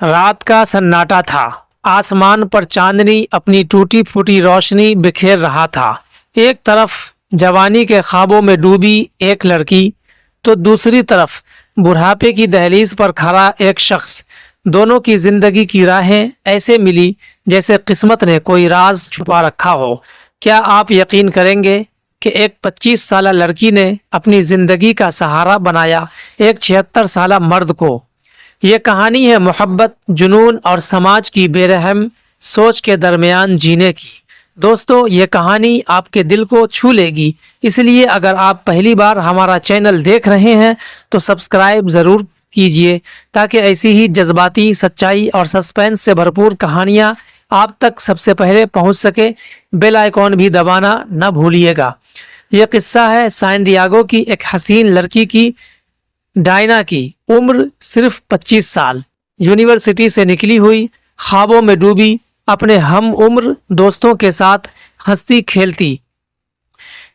रात का सन्नाटा था। आसमान पर चांदनी अपनी टूटी फूटी रोशनी बिखेर रहा था। एक तरफ जवानी के ख्वाबों में डूबी एक लड़की, तो दूसरी तरफ बुढ़ापे की दहलीज पर खड़ा एक शख्स। दोनों की जिंदगी की राहें ऐसे मिली जैसे किस्मत ने कोई राज छुपा रखा हो। क्या आप यकीन करेंगे कि एक 25 साल लड़की ने अपनी जिंदगी का सहारा बनाया एक 76 साल मर्द को। ये कहानी है मोहब्बत, जुनून और समाज की बेरहम सोच के दरमियान जीने की। दोस्तों, ये कहानी आपके दिल को छू लेगी, इसलिए अगर आप पहली बार हमारा चैनल देख रहे हैं तो सब्सक्राइब ज़रूर कीजिए ताकि ऐसी ही जज्बाती, सच्चाई और सस्पेंस से भरपूर कहानियाँ आप तक सबसे पहले पहुंच सके। बेल आइकॉन भी दबाना न भूलिएगा। यह किस्सा है सैन डिएगो की एक हसीन लड़की की, डायना की। उम्र सिर्फ 25 साल, यूनिवर्सिटी से निकली हुई, ख्वाबों में डूबी, अपने हम उम्र दोस्तों के साथ हंसती खेलती,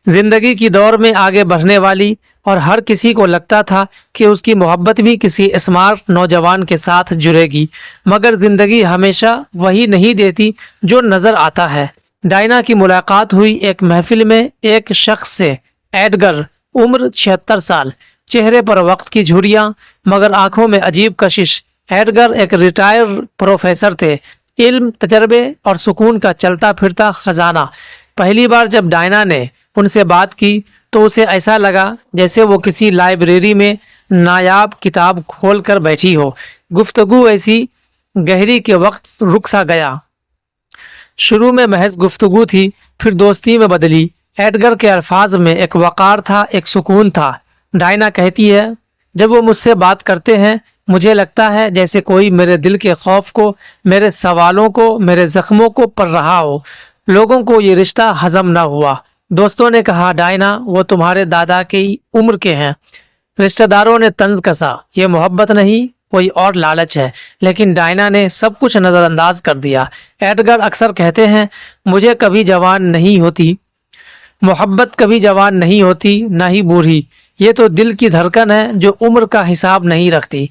जिंदगी की दौर में आगे बढ़ने वाली, और हर किसी को लगता था कि उसकी मोहब्बत भी किसी स्मार्ट नौजवान के साथ जुड़ेगी। मगर जिंदगी हमेशा वही नहीं देती जो नज़र आता है। डायना की मुलाकात हुई एक महफिल में एक शख्स से, एडगर, उम्र 76 साल, चेहरे पर वक्त की झुर्रियाँ मगर आंखों में अजीब कशिश। एडगर एक रिटायर्ड प्रोफेसर थे, इल्म, तजर्बे और सुकून का चलता फिरता खजाना। पहली बार जब डायना ने उनसे बात की तो उसे ऐसा लगा जैसे वो किसी लाइब्रेरी में नायाब किताब खोल कर बैठी हो। गुफ्तगू ऐसी गहरी के वक्त रुक सा गया। शुरू में महज गुफ्तगू थी, फिर दोस्ती में बदली। एडगर के अल्फाज में एक वक़ार था, एक सुकून था। डायना कहती है, जब वो मुझसे बात करते हैं मुझे लगता है जैसे कोई मेरे दिल के खौफ को, मेरे सवालों को, मेरे ज़ख्मों को पढ़ रहा हो। लोगों को ये रिश्ता हजम ना हुआ। दोस्तों ने कहा, डायना वो तुम्हारे दादा की उम्र के हैं। रिश्तेदारों ने तंज कसा, ये मोहब्बत नहीं कोई और लालच है। लेकिन डायना ने सब कुछ नज़रअंदाज कर दिया। एडगर अक्सर कहते हैं, मुझे कभी जवान नहीं होती, मोहब्बत कभी जवान नहीं होती, ना ही बूढ़ी। ये तो दिल की धड़कन है जो उम्र का हिसाब नहीं रखती।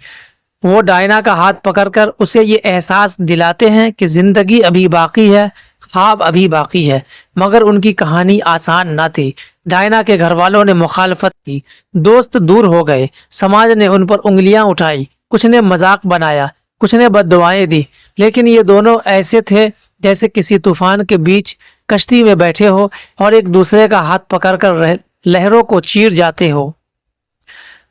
वो डायना का हाथ पकड़कर उसे ये एहसास दिलाते हैं कि ज़िंदगी अभी बाकी है, ख्वाब अभी बाकी है। मगर उनकी कहानी आसान ना थी। डायना के घर वालों ने मुखालफत की, दोस्त दूर हो गए, समाज ने उन पर उंगलियां उठाई, कुछ ने मजाक बनाया, कुछ ने बद्दुआएं दी। लेकिन ये दोनों ऐसे थे जैसे किसी तूफान के बीच कश्ती में बैठे हो और एक दूसरे का हाथ पकड़कर लहरों को चीर जाते हो।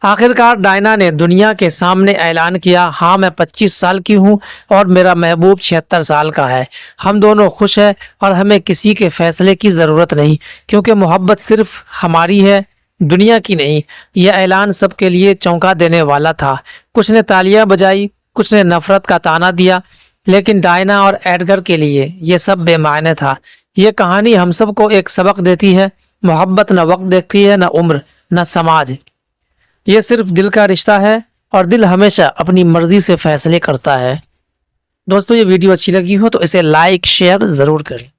आखिरकार डायना ने दुनिया के सामने ऐलान किया, हाँ मैं 25 साल की हूँ और मेरा महबूब 76 साल का है। हम दोनों खुश हैं और हमें किसी के फैसले की ज़रूरत नहीं, क्योंकि मोहब्बत सिर्फ हमारी है, दुनिया की नहीं। यह ऐलान सबके लिए चौंका देने वाला था। कुछ ने तालियां बजाई, कुछ ने नफरत का ताना दिया, लेकिन डायना और एडगर के लिए यह सब बेमायने था। ये कहानी हम सबको एक सबक देती है, मोहब्बत न वक्त देखती है, न उम्र, न समाज। ये सिर्फ दिल का रिश्ता है और दिल हमेशा अपनी मर्जी से फैसले करता है। दोस्तों, ये वीडियो अच्छी लगी हो तो इसे लाइक शेयर ज़रूर करें।